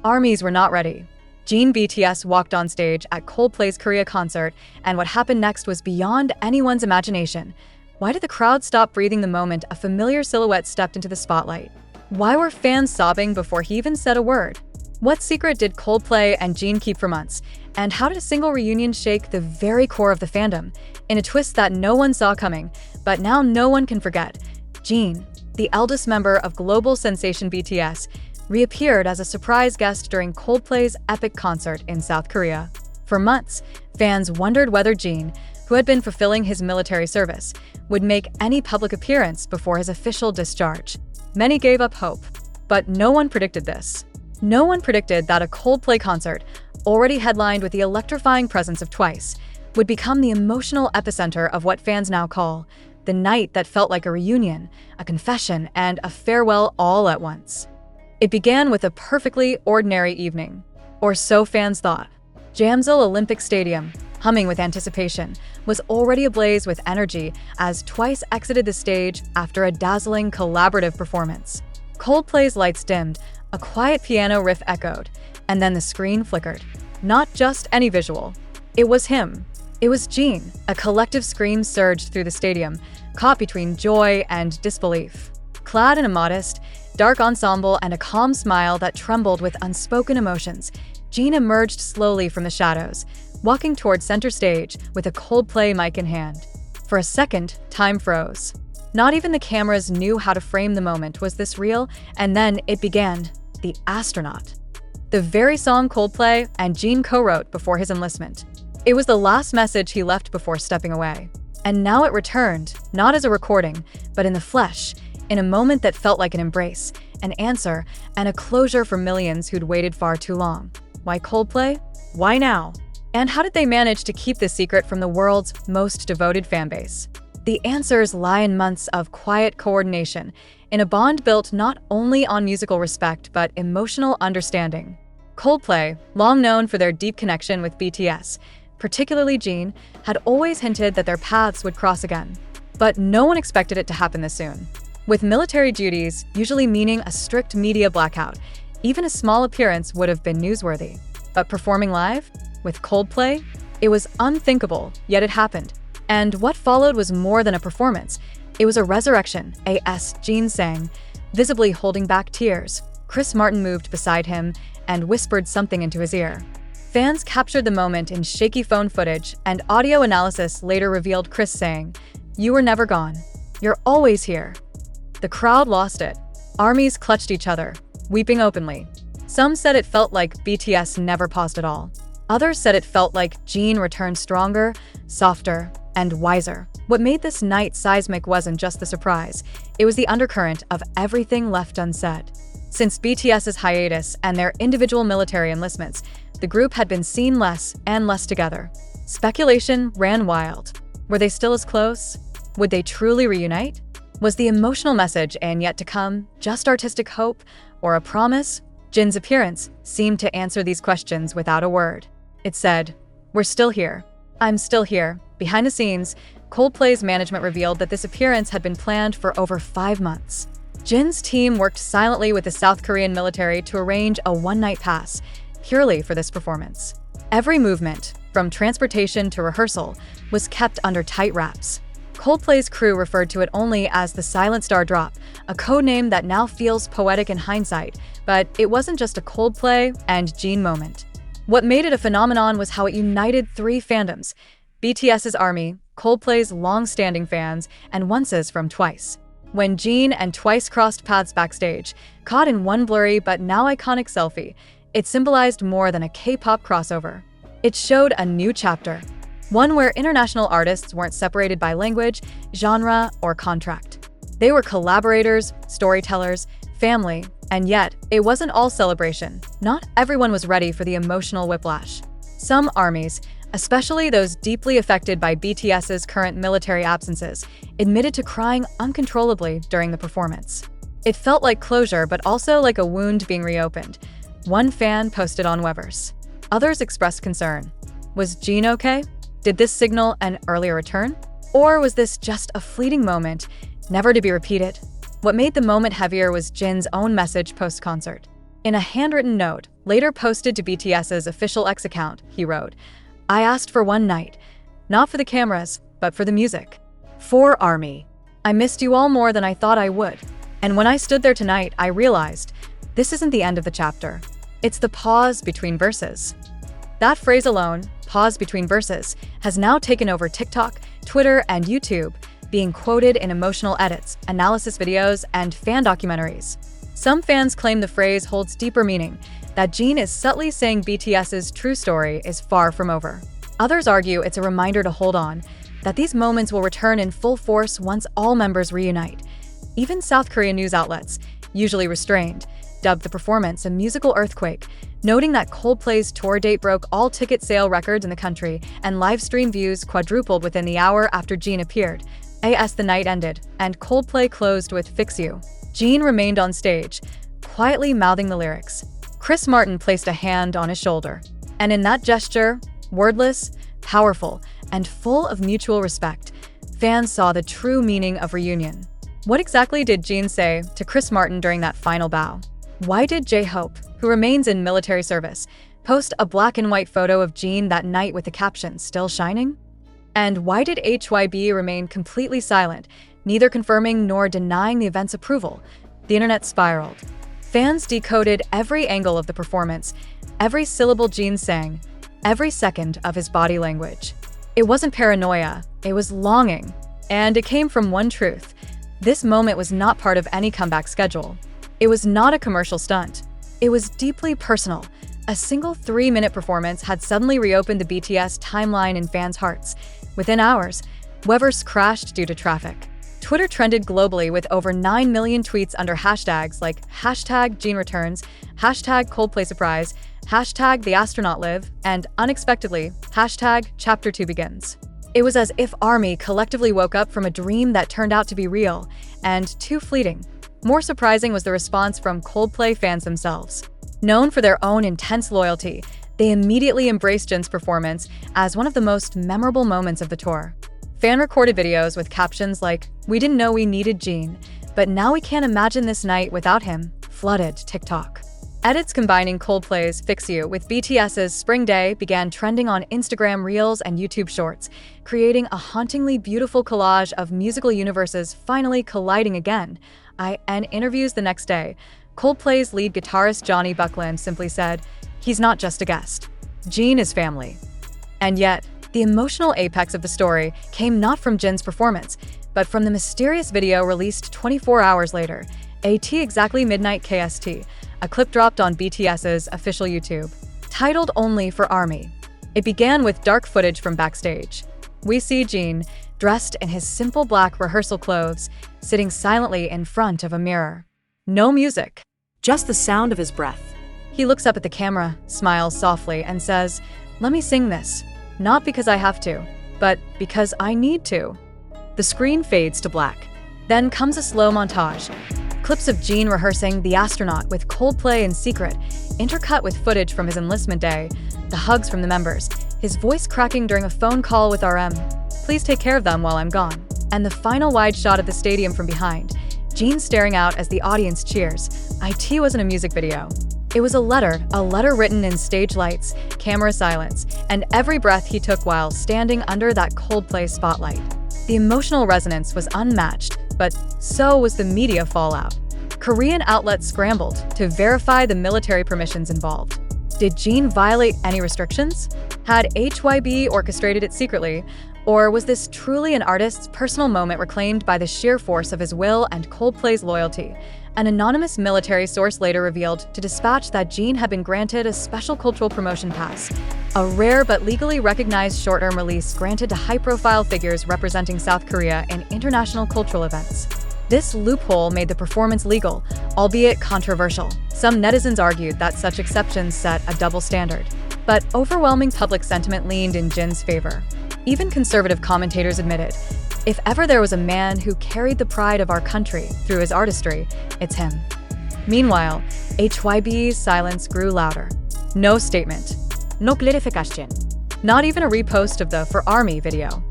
Armies were not ready. BTS walked on stage at Coldplay's Korea concert, and what happened next was beyond anyone's imagination. Why did the crowd stop breathing the moment a familiar silhouette stepped into the spotlight? Why were fans sobbing before he even said a word? What secret did Coldplay and Jin keep for months? And how did a single reunion shake the very core of the fandom? In a twist that no one saw coming, but now no one can forget, Jin, the eldest member of global sensation BTS, reappeared as a surprise guest during Coldplay's epic concert in South Korea. For months, fans wondered whether Jin, who had been fulfilling his military service, would make any public appearance before his official discharge. Many gave up hope, but no one predicted this. No one predicted that a Coldplay concert, already headlined with the electrifying presence of TWICE, would become the emotional epicenter of what fans now call the night that felt like a reunion, a confession, and a farewell all at once. It began with a perfectly ordinary evening, or so fans thought. Jamsil Olympic Stadium, humming with anticipation, was already ablaze with energy as TWICE exited the stage after a dazzling collaborative performance. Coldplay's lights dimmed, a quiet piano riff echoed, and then the screen flickered. Not just any visual. It was him. It was Jin. A collective scream surged through the stadium, caught between joy and disbelief. Clad in a modest, dark ensemble and a calm smile that trembled with unspoken emotions, Jin emerged slowly from the shadows, walking toward center stage with a Coldplay mic in hand. For a second, time froze. Not even the cameras knew how to frame the moment. Was this real? And then it began. The Astronaut. The very song Coldplay and Jin co-wrote before his enlistment. It was the last message he left before stepping away. And now it returned, not as a recording, but in the flesh, in a moment that felt like an embrace, an answer, and a closure for millions who'd waited far too long. Why Coldplay? Why now? And how did they manage to keep this secret from the world's most devoted fanbase? The answers lie in months of quiet coordination, in a bond built not only on musical respect but emotional understanding. Coldplay, long known for their deep connection with BTS, particularly Jin, had always hinted that their paths would cross again. But no one expected it to happen this soon. With military duties usually meaning a strict media blackout, even a small appearance would have been newsworthy. But performing live? With Coldplay? It was unthinkable, yet it happened. And what followed was more than a performance. It was a resurrection, as Jin sang, visibly holding back tears. Chris Martin moved beside him and whispered something into his ear. Fans captured the moment in shaky phone footage, and audio analysis later revealed Chris saying, "You were never gone. You're always here." The crowd lost it. Armies clutched each other, weeping openly. Some said it felt like BTS never paused at all. Others said it felt like Jin returned stronger, softer, and wiser. What made this night seismic wasn't just the surprise, it was the undercurrent of everything left unsaid. Since BTS's hiatus and their individual military enlistments, the group had been seen less and less together. Speculation ran wild. Were they still as close? Would they truly reunite? Was the emotional message and yet to come just artistic hope or a promise? Jin's appearance seemed to answer these questions without a word. It said, "We're still here. I'm still here." Behind the scenes, Coldplay's management revealed that this appearance had been planned for over 5 months. Jin's team worked silently with the South Korean military to arrange a one-night pass, purely for this performance. Every movement, from transportation to rehearsal, was kept under tight wraps. Coldplay's crew referred to it only as the Silent Star Drop, a codename that now feels poetic in hindsight, but it wasn't just a Coldplay and Jin moment. What made it a phenomenon was how it united 3 fandoms: BTS's army, Coldplay's long-standing fans, and onces from TWICE. When Jin and TWICE crossed paths backstage, caught in one blurry but now iconic selfie, it symbolized more than a K-pop crossover. It showed a new chapter, one where international artists weren't separated by language, genre, or contract. They were collaborators, storytellers, family, and yet, it wasn't all celebration. Not everyone was ready for the emotional whiplash. Some armies, especially those deeply affected by BTS's current military absences, admitted to crying uncontrollably during the performance. It felt like closure, but also like a wound being reopened. One fan posted on Weverse. Others expressed concern. Was Jin okay? Did this signal an earlier return? Or was this just a fleeting moment, never to be repeated? What made the moment heavier was Jin's own message post-concert. In a handwritten note, later posted to BTS's official X account, he wrote, "I asked for one night, not for the cameras, but for the music. For ARMY. I missed you all more than I thought I would. And when I stood there tonight, I realized this isn't the end of the chapter. It's the pause between verses." That phrase alone, pause between verses, has now taken over TikTok, Twitter, and YouTube, being quoted in emotional edits, analysis videos, and fan documentaries. Some fans claim the phrase holds deeper meaning, that Jin is subtly saying BTS's true story is far from over. Others argue it's a reminder to hold on, that these moments will return in full force once all members reunite. Even South Korean news outlets, usually restrained, dubbed the performance a musical earthquake, noting that Coldplay's tour date broke all ticket sale records in the country and live stream views quadrupled within the hour after Jin appeared. As the night ended, and Coldplay closed with Fix You, Jin remained on stage, quietly mouthing the lyrics. Chris Martin placed a hand on his shoulder, and in that gesture, wordless, powerful, and full of mutual respect, fans saw the true meaning of reunion. What exactly did Jin say to Chris Martin during that final bow? Why did J-Hope, who remains in military service, post a black and white photo of Jin that night with the caption, "Still shining"? And why did HYB remain completely silent, neither confirming nor denying the event's approval? The internet spiraled. Fans decoded every angle of the performance, every syllable Jin sang, every second of his body language. It wasn't paranoia, it was longing. And it came from one truth. This moment was not part of any comeback schedule. It was not a commercial stunt. It was deeply personal. A single 3-minute performance had suddenly reopened the BTS timeline in fans' hearts. Within hours, Weverse crashed due to traffic. Twitter trended globally with over 9 million tweets under hashtags like #JinReturns, #ColdplaySurprise, #TheAstronautLive, and unexpectedly, #Chapter2Begins. It was as if ARMY collectively woke up from a dream that turned out to be real and too fleeting. More surprising was the response from Coldplay fans themselves. Known for their own intense loyalty, they immediately embraced Jin's performance as one of the most memorable moments of the tour. Fan-recorded videos with captions like, "We didn't know we needed Jin, but now we can't imagine this night without him," flooded TikTok. Edits combining Coldplay's Fix You with BTS's Spring Day began trending on Instagram Reels and YouTube Shorts, creating a hauntingly beautiful collage of musical universes finally colliding again. In interviews the next day, Coldplay's lead guitarist Johnny Buckland simply said, "He's not just a guest. Jin is family." And yet, the emotional apex of the story came not from Jin's performance, but from the mysterious video released 24 hours later, at exactly midnight KST, a clip dropped on BTS's official YouTube, titled Only for ARMY. It began with dark footage from backstage. We see Jin, dressed in his simple black rehearsal clothes, sitting silently in front of a mirror. No music, just the sound of his breath. He looks up at the camera, smiles softly, and says, "Let me sing this, not because I have to, but because I need to." The screen fades to black. Then comes a slow montage. Clips of Jin rehearsing The Astronaut with Coldplay in secret, intercut with footage from his enlistment day, the hugs from the members, his voice cracking during a phone call with RM, "Please take care of them while I'm gone," and the final wide shot of the stadium from behind, Jin staring out as the audience cheers. It wasn't a music video. It was a letter written in stage lights, camera silence, and every breath he took while standing under that Coldplay spotlight. The emotional resonance was unmatched, but so was the media fallout. Korean outlets scrambled to verify the military permissions involved. Did Jin violate any restrictions? Had HYB orchestrated it secretly? Or was this truly an artist's personal moment reclaimed by the sheer force of his will and Coldplay's loyalty? An anonymous military source later revealed to Dispatch that Jin had been granted a special cultural promotion pass, a rare but legally recognized short-term release granted to high-profile figures representing South Korea in international cultural events. This loophole made the performance legal, albeit controversial. Some netizens argued that such exceptions set a double standard, but overwhelming public sentiment leaned in Jin's favor. Even conservative commentators admitted, if ever there was a man who carried the pride of our country through his artistry, it's him. Meanwhile, HYB's silence grew louder. No statement. No clarification. Not even a repost of the For ARMY video.